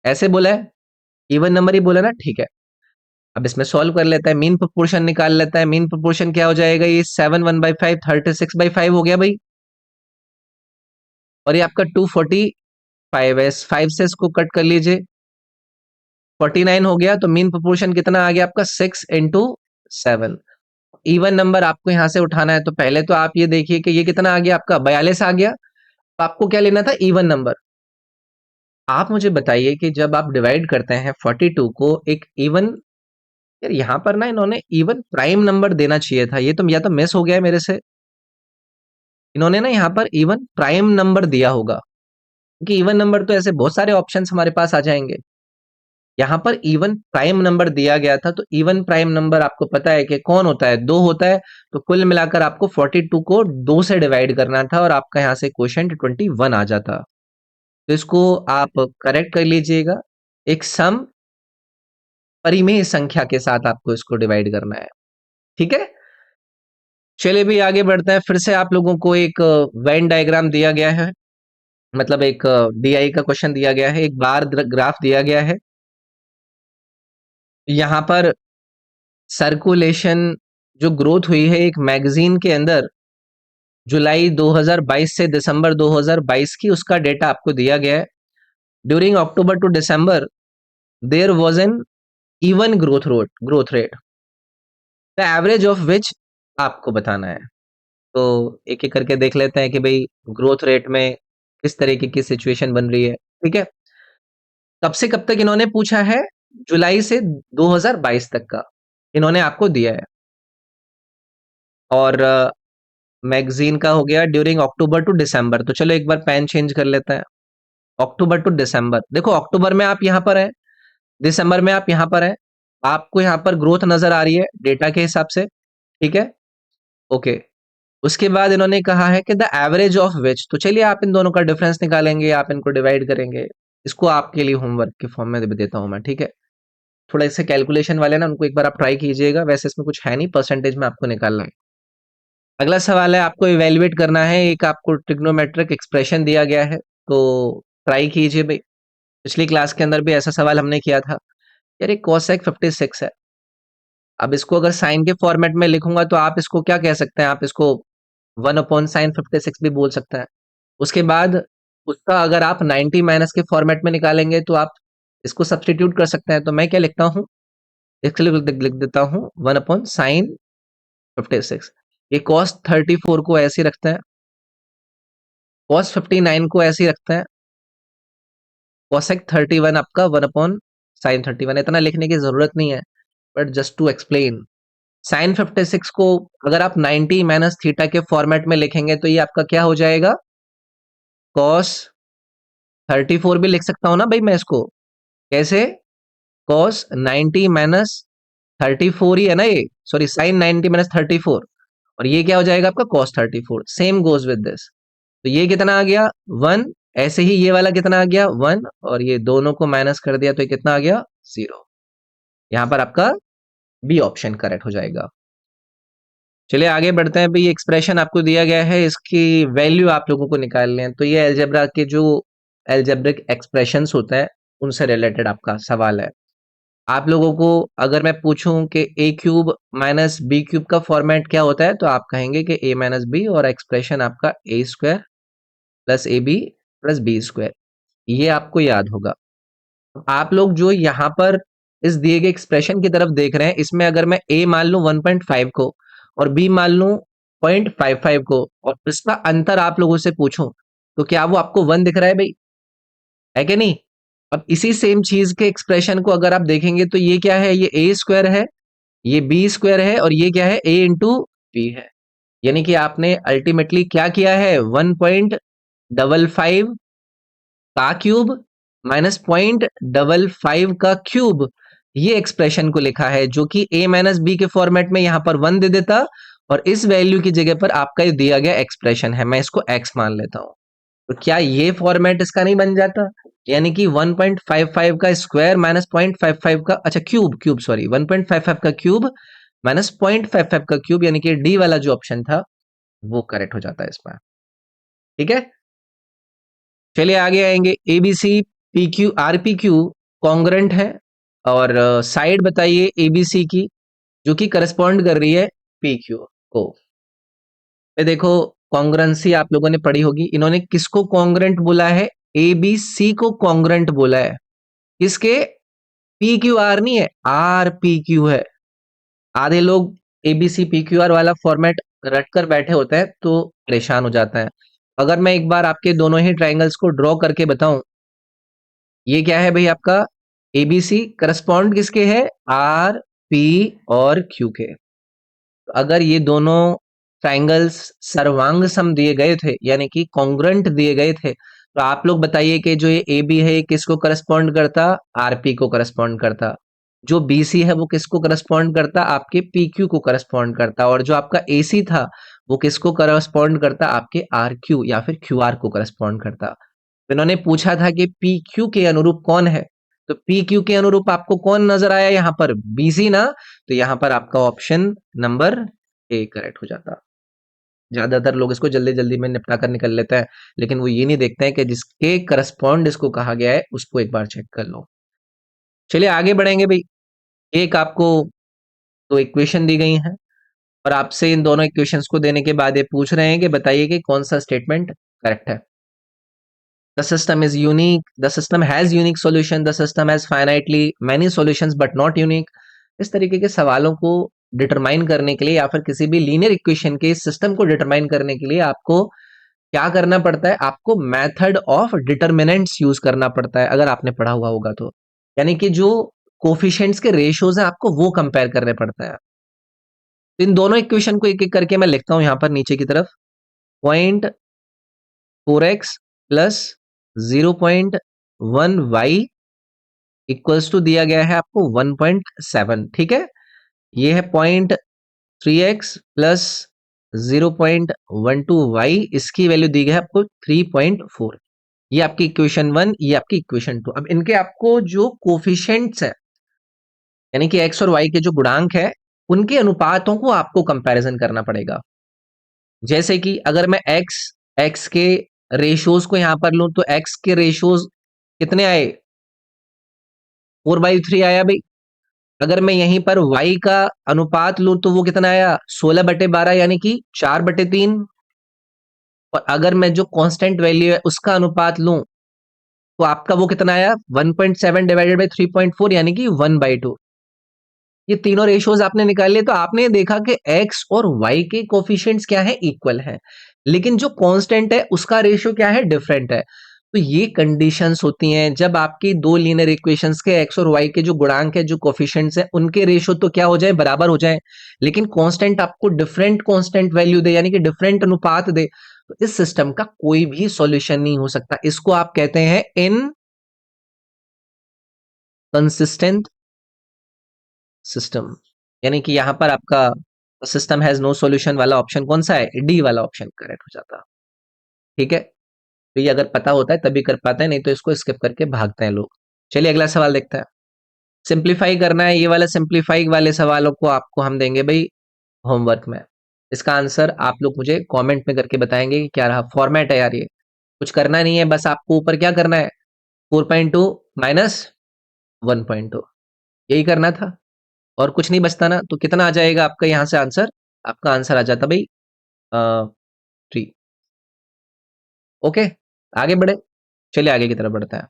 ऐसे बोला है, इवन नंबर ही बोला ना, ठीक है। अब इसमें सॉल्व कर लेता है, मीन प्रोपोर्शन निकाल लेता है। मीन प्रोपोर्शन क्या हो जाएगा, ये 7 1/5 36/5 हो गया भाई, और ये आपका 245 है, 5 से इसको कट कर लीजिए, 49 हो गया। तो मीन प्रोपोर्शन कितना आ गया आपका, 6 × 7। इवन नंबर आपको यहां से उठाना है, तो पहले तो आप ये देखिए कि ये कितना आ गया आपका, 42 आ गया। तो आपको क्या लेना था, इवन नंबर। आप मुझे बताइए कि जब आप डिवाइड करते हैं 42 को एक इवन, यार यहाँ पर ना इन्होंने इवन प्राइम नंबर देना चाहिए था, ये तो या तो मिस हो गया है मेरे से। इन्होंने ना यहाँ पर इवन प्राइम नंबर दिया होगा, क्योंकि इवन नंबर तो ऐसे बहुत सारे ऑप्शंस हमारे पास आ जाएंगे। यहाँ पर इवन प्राइम नंबर दिया गया था, तो इवन प्राइम नंबर आपको पता है कि कौन होता है, 2 होता है। तो कुल मिलाकर आपको 42 को 2 से डिवाइड करना था और आपका यहाँ से क्वोशिएंट 21 आ जाता। तो इसको आप करेक्ट कर लीजिएगा, एक सम परिमेय संख्या के साथ आपको इसको डिवाइड करना है। ठीक है, चलिए भी आगे बढ़ते हैं। फिर से आप लोगों को एक वेन डायग्राम दिया गया है, मतलब एक डीआई का क्वेश्चन दिया गया है, एक बार ग्राफ दिया गया है। यहाँ पर सर्कुलेशन जो ग्रोथ हुई है एक मैगजीन के अंदर जुलाई 2022 से दिसंबर 2022 की, उसका डेटा आपको दिया गया है। During October to December there was an even growth rate, the average of which आपको बताना है। तो एक एक करके देख लेते हैं कि भाई ग्रोथ रेट में किस तरीके की सिचुएशन बन रही है। ठीक है, कब से कब तक इन्होंने पूछा है, जुलाई से 2022 तक का इन्होंने आपको दिया है। और मैगजीन का हो गया ड्यूरिंग अक्टूबर टू दिसंबर। तो चलो एक बार पेन चेंज कर लेते हैं, अक्टूबर टू दिसंबर। देखो अक्टूबर में आप यहाँ पर है, दिसंबर में आप यहाँ पर है, आपको यहाँ पर ग्रोथ नजर आ रही है डेटा के हिसाब से। ठीक है, ओके। उसके बाद इन्होंने कहा है कि द एवरेज ऑफ विच, तो चलिए आप इन दोनों का डिफरेंस निकालेंगे, आप इनको डिवाइड करेंगे। इसको आपके लिए होमवर्क के फॉर्म में दे देता हूं मैं, ठीक है। थोड़ा इससे कैलकुलेशन वाले ना उनको एक बार आप ट्राई कीजिएगा, वैसे इसमें कुछ है नहीं, परसेंटेज में आपको निकालना है। अगला सवाल है, आपको इवेल्युएट करना है, एक आपको ट्रिग्नोमेट्रिक एक्सप्रेशन दिया गया है, तो ट्राई कीजिए भाई। पिछली क्लास के अंदर भी ऐसा सवाल हमने किया था। यार ये कोसेक 56 है। अब इसको अगर साइन के फॉर्मेट में लिखूंगा तो आप इसको क्या कह सकते हैं, आप इसको 1/sin 56 भी बोल सकते हैं। उसके बाद उसका अगर आप 90 माइनस के फॉर्मेट में निकालेंगे तो आप इसको सब्सटीट्यूट कर सकते हैं। तो मैं क्या लिखता हूँ, इसके लिए लिख देता हूँ 1/sin 56। ये cos 34 को ऐसे ही रखते हैं, cos 59 को ऐसे ही रखते हैं, cosec 31 आपका 1/sin 31। इतना लिखने की जरूरत नहीं है, but just to explain. sin 56 को अगर आप 90 माइनस थीटा के फॉर्मेट में लिखेंगे तो ये आपका क्या हो जाएगा, cos 34 भी लिख सकता हूं ना भाई मैं इसको। कैसे, cos 90 माइनस 34 ही है ना ये, सॉरी sin 90 माइनस 34, और ये क्या हो जाएगा आपका cos 34। Same goes with this. तो ये कितना आ गया 1, ऐसे ही ये वाला कितना आ गया 1, और ये दोनों को माइनस कर दिया तो ये कितना आ गया 0। यहाँ पर आपका बी ऑप्शन करेक्ट हो जाएगा। चलिए आगे बढ़ते हैं भाई। एक्सप्रेशन आपको दिया गया है, इसकी वैल्यू आप लोगों को निकालने हैं। तो ये अलजेब्रा के जो एल्जेब्रिक एक्सप्रेशंस होते हैं उनसे रिलेटेड आपका सवाल है। आप लोगों को अगर मैं पूछूं कि A cube minus B cube का फॉर्मेट क्या होता है, तो आप कहेंगे कि ए माइनस बी, और एक्सप्रेशन आपका A square plus A B plus B square, ये आपको याद होगा। आप लोग जो यहाँ पर इस दिए गए एक्सप्रेशन की तरफ देख रहे हैं, इसमें अगर मैं ए मान लूं 1.5 को और बी मान लूं 0.55 को, और इसका अंतर आप लोगों से पूछूं, तो क्या वो आपको 1 दिख रहा है भाई, है कि नहीं। अब इसी सेम चीज के एक्सप्रेशन को अगर आप देखेंगे तो ये क्या है, ये ए स्क्वायर है, ये बी स्क्वायर है, और ये क्या है, ए इंटू बी है। यानी कि आपने अल्टीमेटली क्या किया है, 1.55 का क्यूब माइनस 0.55 का क्यूब, ये एक्सप्रेशन को लिखा है, जो कि a माइनस बी के फॉर्मेट में यहां पर 1 दे देता, और इस वैल्यू की जगह पर आपका ये दिया गया एक्सप्रेशन है, मैं इसको x मान लेता हूं। तो क्या ये फॉर्मेट इसका नहीं बन जाता, यानी कि 1.55 का स्क्वायर माइनस 0.55 का, अच्छा क्यूब क्यूब सॉरी 1.55 का क्यूब माइनस 0.55 का क्यूब, यानी कि डी वाला जो ऑप्शन था वो करेक्ट हो जाता है इसमें। ठीक है, चलिए आगे आएंगे। ABC P Q R P Q congruent है, और साइड बताइए एबीसी की जो कि करस्पॉन्ड कर रही है पी क्यू को। ये देखो, कॉन्ग्रेंसी आप लोगों ने पढ़ी होगी, इन्होंने किसको कॉन्ग्रेंट बोला है, एबीसी को कॉन्ग्रेंट बोला है। किसके, पी क्यू आर नहीं है, आर पी क्यू है। आधे लोग एबीसी पी क्यू आर वाला फॉर्मेट रट कर बैठे होते हैं तो परेशान हो जाता है। अगर मैं एक बार आपके दोनों ही ट्राइंगल्स को ड्रॉ करके बताऊं, ये क्या है भाई आपका, एबीसी करस्पॉन्ड किसके है, आर पी और क्यू के। तो अगर ये दोनों ट्राइंगल्स सर्वांग सम दिए गए थे, यानी कि कॉन्ग्रुएंट दिए गए थे, तो आप लोग बताइए कि जो ये ए बी है ये किसको करस्पॉन्ड करता, आरपी को करस्पॉन्ड करता। जो बीसी है वो किसको करस्पॉन्ड करता, आपके पी क्यू को करस्पॉन्ड करता। और जो आपका एसी था वो किसको करस्पॉन्ड करता, आपके आर क्यू या फिर क्यू आर को करस्पॉन्ड करता। तो इन्होंने पूछा था कि पी क्यू के अनुरूप कौन है, तो पी क्यू के अनुरूप आपको कौन नजर आया यहाँ पर, बीसी ना। तो यहाँ पर आपका ऑप्शन नंबर ए करेक्ट हो जाता। ज्यादातर लोग इसको जल्दी जल्दी में निपटा कर निकल लेते हैं, लेकिन वो ये नहीं देखते हैं कि जिसके करस्पॉन्ड इसको कहा गया है उसको एक बार चेक कर लो। चलिए आगे बढ़ेंगे भाई। एक आपको दो इक्वेशन दी गई हैं, और आपसे इन दोनों इक्वेशंस को देने के बाद ये पूछ रहे हैं कि बताइए कि कौन सा स्टेटमेंट करेक्ट है। The system is unique. The system has unique solution. The system has finitely many solutions but not unique. इस तरीके के सवालों को डिटरमाइन करने के लिए, या फिर किसी भी लीनियर इक्वेशन के सिस्टम को डिटरमाइन करने के लिए आपको क्या करना पड़ता है, आपको मेथड ऑफ डिटरमिनेंट्स यूज करना पड़ता है, अगर आपने पढ़ा हुआ होगा तो। यानी कि जो कोफिशिएंट्स के रेशियोज हैं आपको वो कंपेयर करने पड़ता है। तो इन दोनों इक्वेशन को एक एक करके मैं लिखता हूं यहां पर नीचे की तरफ। 0.4x plus 0.1y equals to दिया गया है आपको 1.7, ठीक है। ये है 0.3x प्लस 0.12y, इसकी वैल्यू दी गई है आपको 3.4। ये आपकी इक्वेशन 1, ये आपकी इक्वेशन 2। अब इनके आपको जो कोफिशिएंट्स है, यानी कि एक्स और वाई के जो गुणांक है, उनके अनुपातों को आपको कंपैरिजन करना पड़ेगा। जैसे कि अगर मैं एक्स एक्स के रेशियोज को यहां पर लूं, तो एक्स के रेशियोज कितने आए? 4/3 आया भाई। अगर मैं यहीं पर वाई का अनुपात लूं, तो वो कितना आया? 16/12, यानी कि 4/3। और अगर मैं जो कांस्टेंट वैल्यू है उसका अनुपात लूं, तो आपका वो कितना आया? 1.7 डिवाइडेड बाई 3.4, यानी कि 1/2। ये तीनों रेशियोज आपने निकाल लिए, तो आपने देखा कि एक्स और वाई के कोफिशिएंट्स क्या है? इक्वल है। लेकिन जो कांस्टेंट है उसका रेशियो क्या है? डिफरेंट है। तो ये कंडीशंस होती हैं जब आपकी दो लीनियर इक्वेशंस के एक्स और वाई के जो गुणांक है, जो कोफिशिएंट्स है, उनके रेशियो तो क्या हो जाए? बराबर हो जाए। लेकिन कांस्टेंट आपको डिफरेंट कांस्टेंट वैल्यू दे, यानी कि डिफरेंट अनुपात दे, तो इस सिस्टम का कोई भी सॉल्यूशन नहीं हो सकता। इसको आप कहते हैं इनकंसिस्टेंट सिस्टम। यानी कि यहां पर आपका सिस्टम हैज नो सॉल्यूशन वाला ऑप्शन कौन सा है? डी वाला ऑप्शन करेक्ट हो जाता। ठीक है, तो ये अगर पता होता है तभी कर पाते हैं, नहीं तो इसको स्किप करके भागते हैं लोग। चलिए अगला सवाल देखते हैं। सिंप्लीफाई करना है, ये वाला सिंप्लीफाई वाले सवालों को आपको हम देंगे भाई होमवर्क में। इसका आंसर आप लोग मुझे कमेंट में करके बताएंगे कि क्या रहा। फॉर्मेट है यार, ये कुछ करना नहीं है, बस आपको ऊपर क्या करना है? 4.2 माइनस 1.2, यही करना था और कुछ नहीं बचता ना। तो कितना आ जाएगा आपका यहाँ से आंसर? आपका आंसर आ जाता भाई 3। ओके, आगे बढ़े। चलिए आगे की तरफ बढ़ते हैं।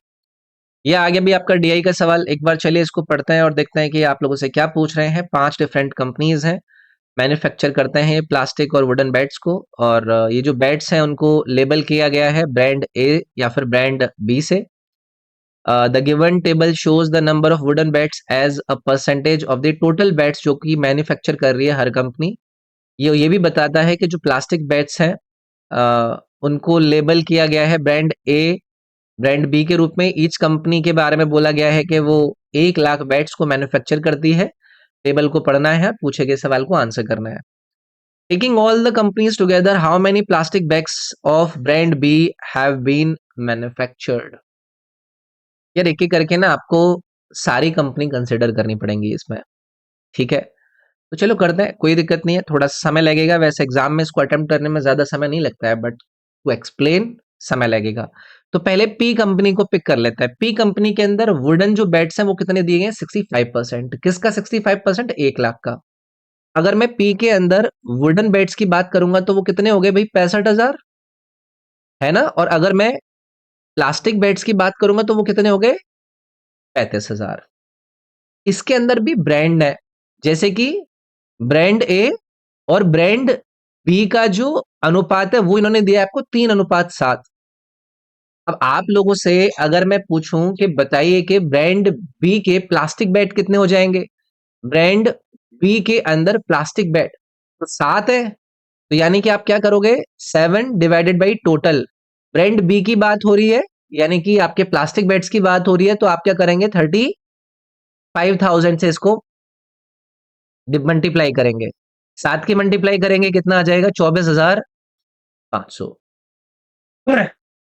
ये आगे भी आपका डीआई का सवाल, एक बार चलिए इसको पढ़ते हैं और देखते हैं कि आप लोगों से क्या पूछ रहे हैं। 5 डिफरेंट कंपनीज हैं, मैन्युफैक्चर करते हैं प्लास्टिक और वुडन बैट्स को। और ये जो बैट्स हैं उनको लेबल किया गया है ब्रांड ए या फिर ब्रांड बी से। The given table shows the number of wooden bats as a percentage of the total bats जो कि मैन्युफैक्चर कर रही है हर कंपनी। ये भी बताता है कि जो प्लास्टिक बैट्स हैं उनको लेबल किया गया है ब्रांड ए, ब्रांड बी के रूप में। ईच कंपनी के बारे में बोला गया है कि वो 1 लाख बैट्स को मैन्युफैक्चर करती है। टेबल को पढ़ना है, पूछे गए सवाल को आंसर करना है। Taking all the companies together, how many plastic bags of brand B have been manufactured? यार एक एक करके ना आपको सारी कंपनी कंसिडर करनी पड़ेंगी इसमें। ठीक है, तो चलो करते हैं, कोई दिक्कत नहीं है। थोड़ा सा समय लगेगा, वैसे एग्जाम में इसको अटेम्प्ट करने में ज्यादा समय नहीं लगता है, बट टू एक्सप्लेन समय लगेगा। तो पहले पी कंपनी को पिक कर लेते हैं। पी कंपनी के अंदर वुडन जो बैट्स हैं वो कितने दिए गए? 65%। किसका 65%? 1 लाख का। अगर मैं पी के अंदर वुडन बैट्स की बात करूंगा तो वो कितने हो गए भाई? 65,000, है ना। और अगर मैं प्लास्टिक बैट्स की बात करूंगा तो वो कितने हो गए? 35,000। इसके अंदर भी ब्रांड है, जैसे कि ब्रांड ए और ब्रांड बी का जो अनुपात है वो इन्होंने दिया है आपको 3:7। अब आप लोगों से अगर मैं पूछूं कि बताइए कि ब्रांड बी के प्लास्टिक बैट कितने हो जाएंगे? ब्रांड बी के अंदर प्लास्टिक बैट तो 7 है, तो यानी कि आप क्या करोगे? 7/बाई टोटल। ब्रांड बी की बात हो रही है, यानी कि आपके प्लास्टिक बैट्स की बात हो रही है, तो आप क्या करेंगे? 35,000 से इसको मल्टीप्लाई करेंगे। 7 की मल्टीप्लाई करेंगे कितना आ जाएगा? 24,500।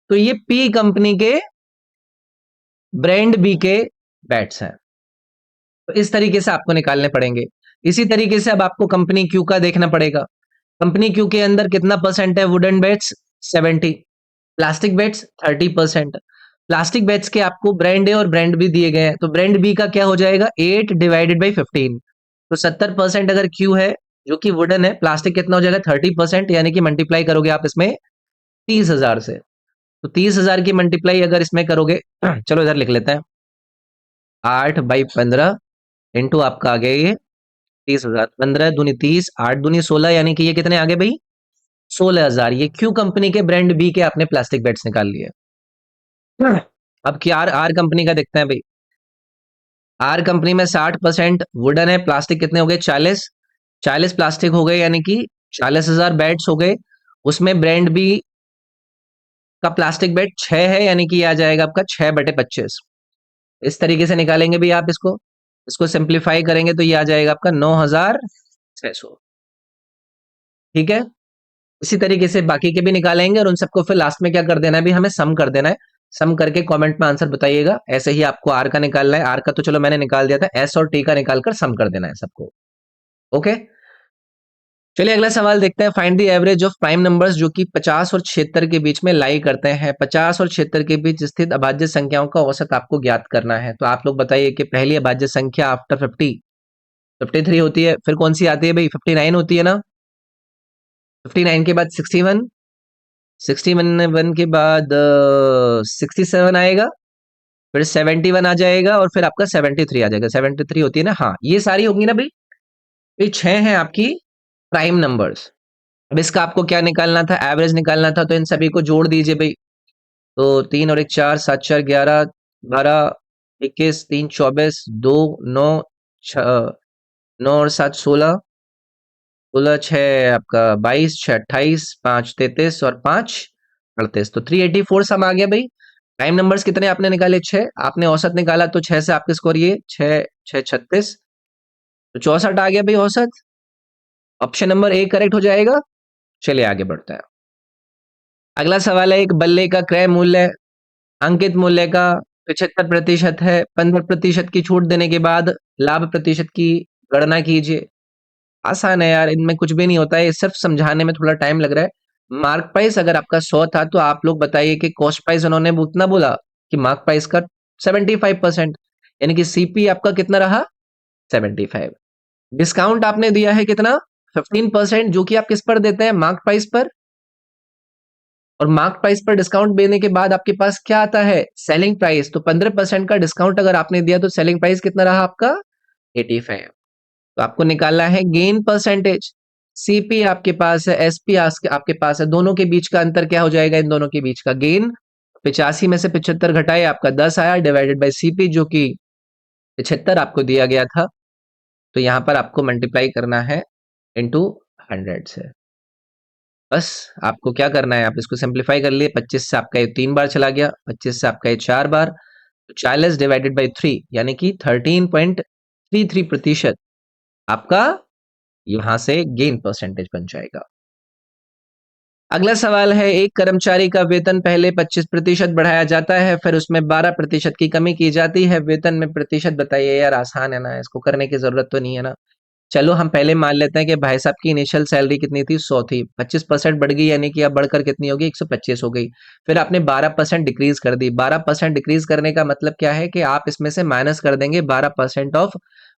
तो ये पी कंपनी के ब्रांड बी के बैट्स हैं। तो इस तरीके से आपको निकालने पड़ेंगे। इसी तरीके से अब आपको कंपनी क्यू का देखना पड़ेगा। कंपनी क्यू के अंदर कितना परसेंट है wooden bats? 70। Plastic bats 30%। Plastic bats के आपको ब्रांड ए और ब्रांड बी दिए गए हैं, तो ब्रांड बी का क्या हो जाएगा? 8/15। तो 70% अगर क्यू है जो कि वुडन है, प्लास्टिक कितना हो जाएगा? 30%, यानी कि मल्टीप्लाई करोगे आप इसमें 30,000 से। तो 30,000 की मल्टीप्लाई अगर इसमें करोगे चलो इधर लिख लेते हैं, 8/15 इंटू आपका आ गया ये 30,000। 15 दूनी 30, 8 दूनी 16, यानी कि ये कितने आ गए भाई? 16,000। ये क्यू कंपनी के ब्रांड बी के आपने प्लास्टिक बैट्स निकाल लिए। अब क्या आर आर कंपनी का देखते हैं भाई। आर कंपनी में 60% वुडन है, प्लास्टिक कितने हो गए? 40। 40 प्लास्टिक हो गए, यानी कि 40,000 बैट्स हो गए। उसमें ब्रांड बी का प्लास्टिक बैट 6 है, यानी कि ये आ जाएगा आपका 6/25। इस तरीके से निकालेंगे भी आप इसको। इसको सिंप्लीफाई करेंगे तो ये आ जाएगा आपका 9,600। ठीक है, इसी तरीके से बाकी के भी निकालेंगे और उन सबको फिर लास्ट में क्या कर देना है भी? हमें सम कर देना है। सम करके कमेंट में आंसर बताइएगा। ऐसे ही आपको आर का निकालना है, आर का तो चलो मैंने निकाल दिया था, एस और टी का निकालकर सम कर देना है सबको। ओके, चलिए अगला सवाल देखते हैं। Find the average of prime numbers जो कि 50 और 76 के बीच में लाई करते हैं। 50 और 76 के बीच स्थित अभाज्य संख्याओं का औसत आपको ज्ञात करना है। तो आप लोग बताइए कि पहली अभाज्य संख्या आफ्टर 50 53 होती है, फिर कौन सी आती है भाई? 59 होती है ना। 59 के बाद 61, 61 के बाद 67 आएगा, फिर 71 आ जाएगा और फिर आपका 73 आ जाएगा। 73 होती है ना, हाँ ये सारी होंगी ना भाई। ये 6 हैं आपकी प्राइम नंबर्स। अब इसका आपको क्या निकालना था? एवरेज निकालना था, तो इन सभी को जोड़ दीजिए भाई। तो 3 और 1 4, 7 4 11, 12 21, 3 24, 2 9 9 और 7 16, 16 6 आपका 22, 6 28, 5 33 और 5 38। तो 384 सम आ गया भाई। प्राइम नंबर्स कितने आपने निकाले? 6। आपने औसत निकाला तो 6 से आपके स्कोर ये 6 6 36, तो 64 आ गया भाई औसत। ऑप्शन नंबर ए करेक्ट हो जाएगा। चलिए आगे बढ़ते हैं। अगला सवाल है, एक बल्ले का क्रय मूल्य अंकित मूल्य का 75% है। 15% की छूट देने के बाद लाभ प्रतिशत की गणना कीजिए। आसान है यार, इनमें कुछ भी नहीं होता है, ये सिर्फ समझाने में थोड़ा टाइम लग रहा है। मार्क प्राइस अगर आपका 100 था तो आप लोग बताइए कि कॉस्ट प्राइस उन्होंने उतना बोला कि मार्क प्राइस का 75%, यानी कि सीपी आपका कितना रहा? 75। डिस्काउंट आपने दिया है कितना? 15%, जो कि आप किस पर देते हैं? मार्क प्राइस पर। और मार्क प्राइस पर डिस्काउंट देने के बाद आपके पास क्या आता है? Selling price. तो 15% का डिस्काउंट अगर आपने दिया तो सेलिंग प्राइस कितना रहा आपका? 85। तो आपको निकालना है गेन परसेंटेज। सीपी आपके पास है, एसपी आपके पास है, दोनों के बीच का अंतर क्या हो जाएगा? इन दोनों के बीच का गेन। 85 में से 75 घटाए आपका 10 आया, डिवाइडेड बाय सीपी जो कि 75 आपको दिया गया था। तो यहां पर आपको मल्टीप्लाई करना है इनटू 100 से। बस आपको क्या करना है, आप इसको सिंप्लीफाई कर लिए। 25 से आपका ये 3 बार चला गया, 25 से आपका ये 4 बार, तो 40 डिवाइडेड बाई 3 यानी कि 13.33% आपका यहां से गेन परसेंटेज बन जाएगा। अगला सवाल है, एक कर्मचारी का वेतन पहले 25% बढ़ाया जाता है, फिर उसमें 12% की कमी की जाती है। वेतन में प्रतिशत बताइए। यार आसान है ना, इसको करने की जरूरत तो नहीं है ना। चलो हम पहले मान लेते हैं कि भाई साहब की इनिशियल सैलरी कितनी थी? 100 थी, 25% बढ़ गई, यानी कि अब बढ़कर कितनी होगी? 125 हो गई। फिर आपने 12% डिक्रीज कर दी। 12% डिक्रीज करने का मतलब क्या है कि आप इसमें से माइनस कर देंगे 12% ऑफ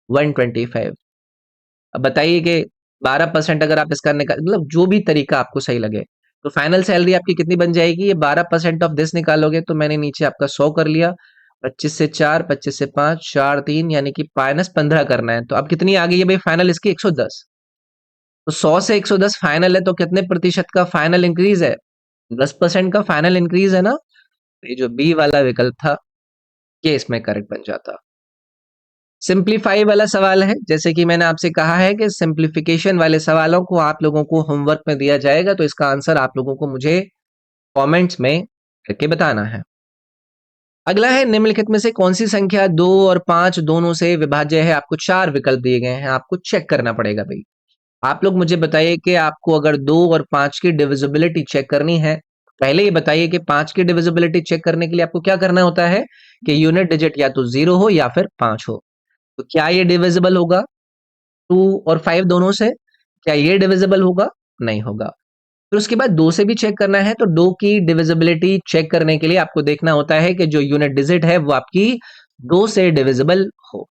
125। अब बताइए कि 12% अगर आप इसका निकाल, मतलब जो भी तरीका आपको सही लगे, तो फाइनल सैलरी आपकी कितनी बन जाएगी? ये 12% ऑफ दिस निकालोगे तो मैंने नीचे आपका 100 कर लिया, 25 से 4, 25 से 5, 4 3, यानी कि -15 करना है। तो अब कितनी आ गई है भाई फाइनल इसकी? 110। तो 100 से 110 फाइनल है, तो कितने प्रतिशत का फाइनल इंक्रीज है? 10% का फाइनल इंक्रीज है ना। ये जो बी वाला विकल्प था ये इसमें करेक्ट बन जाता। सिंप्लीफाई वाला सवाल है, जैसे कि मैंने आपसे कहा है कि सिंप्लीफिकेशन वाले सवालों को आप लोगों को होमवर्क में दिया जाएगा, तो इसका आंसर आप लोगों को मुझे कमेंट्स में करके बताना है। अगला है, निम्नलिखित में से कौन सी संख्या 2 और 5 दोनों से विभाज्य है? आपको 4 विकल्प दिए गए हैं, आपको चेक करना पड़ेगा भाई। आप लोग मुझे बताइए कि आपको अगर 2 और 5 की डिविजिबिलिटी चेक करनी है, पहले ये बताइए कि 5 की डिविजिबिलिटी चेक करने के लिए आपको क्या करना होता है कि यूनिट डिजिट या तो 0 हो या फिर 5 हो। तो क्या ये डिविजिबल होगा 2 और 5 दोनों से? क्या ये डिविजिबल होगा? नहीं होगा। फिर उसके बाद 2 से भी चेक करना है, तो 2 की डिविजिबिलिटी चेक करने के लिए आपको देखना होता है कि जो यूनिट डिजिट है वो आपकी 2 से डिविजिबल हो।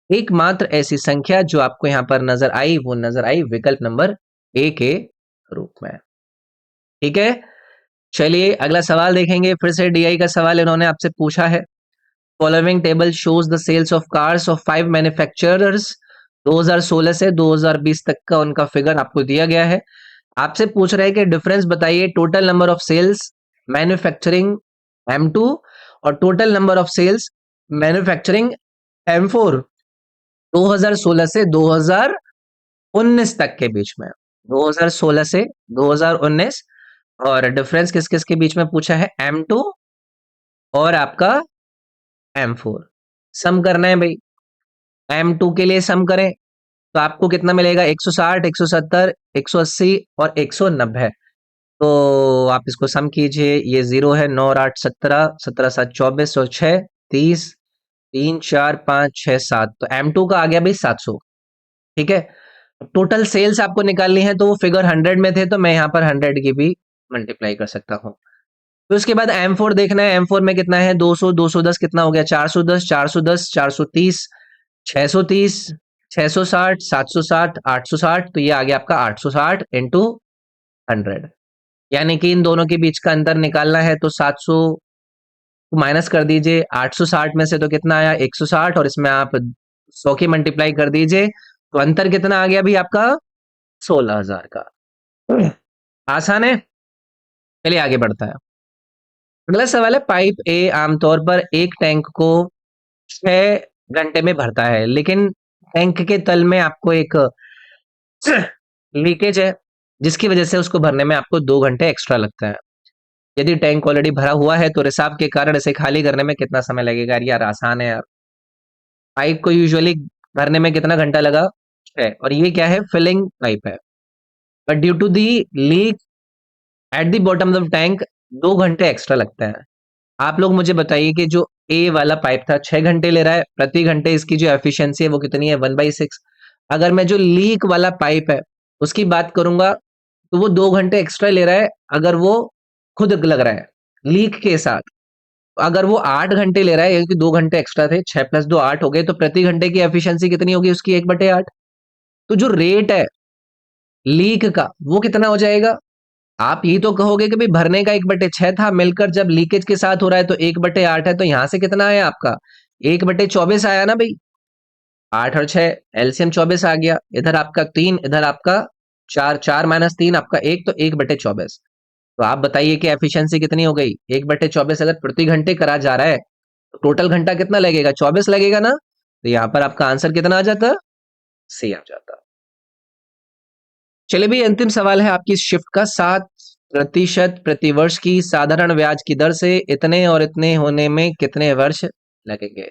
एकमात्र ऐसी संख्या जो आपको यहां पर नजर आई वो नजर आई विकल्प नंबर ए के रूप में। ठीक है, चलिए अगला सवाल देखेंगे। फिर से डीआई का सवाल इन्होंने आपसे पूछा है। Following table shows the sales of cars of 5 manufacturers. 2016 से 2020 तक का उनका फिगर आपको दिया गया है। आपसे पूछ रहे हैं कि डिफरेंस बताइए total number of sales manufacturing M2 और total number of sales manufacturing M4 2016 से 2019 तक के बीच में। 2016 से 2019, और डिफरेंस किस किस के बीच में पूछा है? M2 और आपका M4। सम करना है भाई। M2 के लिए सम करें तो आपको कितना मिलेगा? 160, 170, 180 और 190। तो आप इसको सम कीजिए, ये 0 है, 9 और 8 17, 17 7 24 और 6 30, 3 4 5 6 7, तो M2 का आ गया भाई 700। ठीक है, टोटल सेल्स आपको निकालनी है तो वो फिगर 100 में थे, तो मैं यहाँ पर 100 की भी मल्टीप्लाई कर सकता हूँ। तो उसके बाद M4 देखना है, M4 में कितना है, 200, 210 कितना हो गया, 410, 410, 430, 630, 660, 760, 860, तो ये आ गया आपका 860 इंटू 100। यानी कि इन दोनों के बीच का अंतर निकालना है तो 700 को माइनस कर दीजिए, 860 में से तो कितना आया 160, और इसमें आप 100 की मल्टीप्लाई कर दीजिए, तो अंतर कितना आ गया भी आपका 16,000 का। आसान है, चलिए आगे बढ़ता है। अगला सवाल है, पाइप ए आमतौर पर एक टैंक को 6 घंटे में भरता है, लेकिन टैंक के तल में आपको एक लीकेज है, जिसकी वजह से उसको भरने में आपको 2 घंटे एक्स्ट्रा लगता है। यदि टैंक ऑलरेडी भरा हुआ है तो रिसाव के कारण इसे खाली करने में कितना समय लगेगा? यार आसान है यार, पाइप को यूजुअली भरने में कितना घंटा लगा? 6, और ये क्या है, फिलिंग पाइप है, but due to the leak at the bottom of tank 2 घंटे एक्स्ट्रा लगता है। आप लोग मुझे बताइए कि जो ए वाला पाइप था 6 घंटे ले रहा है, प्रति घंटे इसकी जो एफिशिएंसी है वो कितनी है? 1/6। अगर मैं जो लीक वाला पाइप है उसकी बात करूंगा तो वो 2 घंटे एक्स्ट्रा ले रहा है, अगर वो खुद लग रहा है लीक के साथ। अगर वो 8 घंटे ले रहा है, क्योंकि 2 घंटे एक्स्ट्रा थे, 6 + 2 8 हो गए, तो प्रति घंटे की एफिशिएंसी कितनी होगी उसकी? 1/8। तो जो रेट है लीक का वो कितना हो जाएगा? आप ये तो कहोगे कि भाई भरने का 1/6 था, मिलकर जब लीकेज के साथ हो रहा है तो 1/8 है, तो यहां से कितना आया आपका? 1/24 आया ना भाई। 8 और 6 एलसीएम 24 आ गया, इधर आपका 3, इधर आपका 4, 4 - 3 आपका 1, तो 1/24। तो आप बताइए कि एफिशिएंसी कितनी हो गई? 1/24 अगर प्रति घंटे करा जा रहा है तो टोटल घंटा कितना लगेगा? 24 लगेगा ना। तो यहाँ पर आपका आंसर कितना आ जाता? सी आ जाता। चलिए भाई, अंतिम सवाल है आपकी शिफ्ट का। 7% प्रतिवर्ष की साधारण ब्याज की दर से इतने और इतने होने में कितने वर्ष लगेंगे?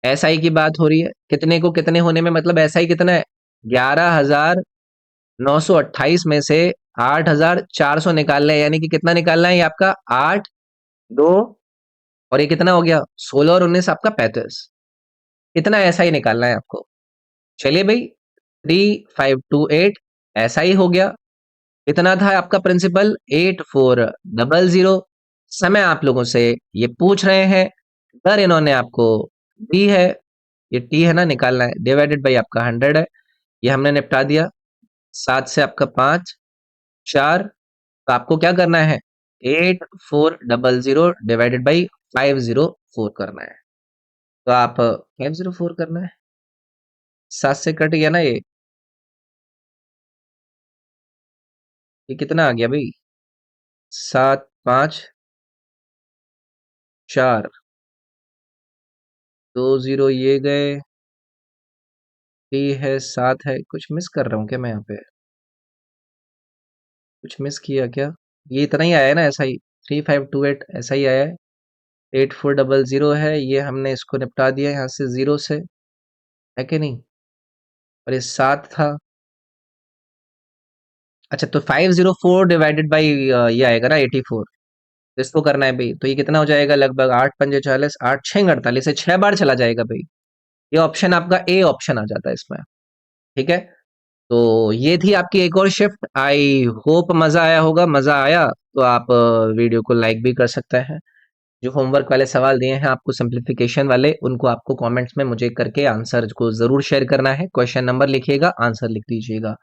एसआई की बात हो रही है, कितने को कितने होने में, मतलब एसआई कितना है? 11,928 में से 8,400 निकालना है, यानी कि कितना निकालना है ये आपका? 8, 2, और ये कितना हो गया? 16 और 19 आपका 35। इतना ऐसा ही निकालना है आपको। चलिए भाई, 3528 ऐसा ही हो गया। इतना था आपका प्रिंसिपल 8400। समय आप लोगों से ये पूछ रहे हैं, दर इन्होंने आपको दी है, ये टी है ना, निकालना है, डिवाइडेड बाई आपका 100 है, ये हमने निपटा दिया। 7 से आपका 5 4, तो आपको क्या करना है? 8400 डिवाइडेड बाई 504 करना है। तो आप 504 करना है, 7 से कट गया ना ये कितना आ गया भाई? 7 5 4, 2 0 ये गए, 3 है 7 है, कुछ मिस कर रहा हूँ क्या मैं यहाँ पे? कुछ मिस किया क्या? ये इतना ही आया है ना, ऐसा ही 3528 ऐसा ही आया है। 8400 है, ये हमने इसको निपटा दिया यहाँ से 0 से, है कि नहीं? और ये 7 था। अच्छा, तो 504 डिवाइडेड बाई ये आएगा ना 84, तो इसको करना है भाई, तो ये कितना हो जाएगा? लगभग 8 पंजे 40, 8 6 48 से 6 बार चला जाएगा भाई। ये ऑप्शन आपका ए ऑप्शन आ जाता है इसमें। ठीक है, तो ये थी आपकी एक और शिफ्ट। आई होप मजा आया होगा। मजा आया तो आप वीडियो को लाइक भी कर सकते हैं। जो होमवर्क वाले सवाल दिए हैं आपको सिंप्लीफिकेशन वाले, उनको आपको कमेंट्स में मुझे करके आंसर को जरूर शेयर करना है। क्वेश्चन नंबर लिखिएगा, आंसर लिख दीजिएगा।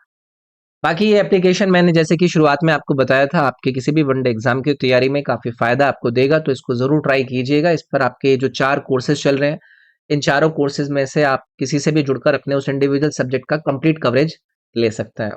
बाकी ये एप्लीकेशन मैंने जैसे कि शुरुआत में आपको बताया था, आपके किसी भी वनडे एग्जाम की तैयारी में काफी फायदा आपको देगा, तो इसको जरूर ट्राई कीजिएगा। इस पर आपके जो 4 कोर्सेज चल रहे हैं, इन चारों कोर्सेज में से आप किसी से भी जुड़कर अपने उस इंडिविजुअल सब्जेक्ट का कंप्लीट कवरेज ले सकते हैं।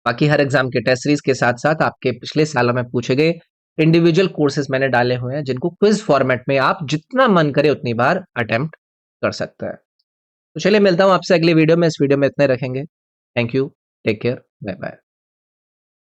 बाकी हर एग्जाम के टेस्ट सीरीज के साथ साथ आपके पिछले सालों में पूछे गए इंडिविजुअल कोर्सेज मैंने डाले हुए हैं, जिनको क्विज फॉर्मेट में आप जितना मन करे उतनी बार अटेम्प्ट कर सकते हैं। तो चलिए, मिलता हूं आपसे अगली वीडियो में। इस वीडियो में इतने रखेंगे। Thank you, take care, bye bye.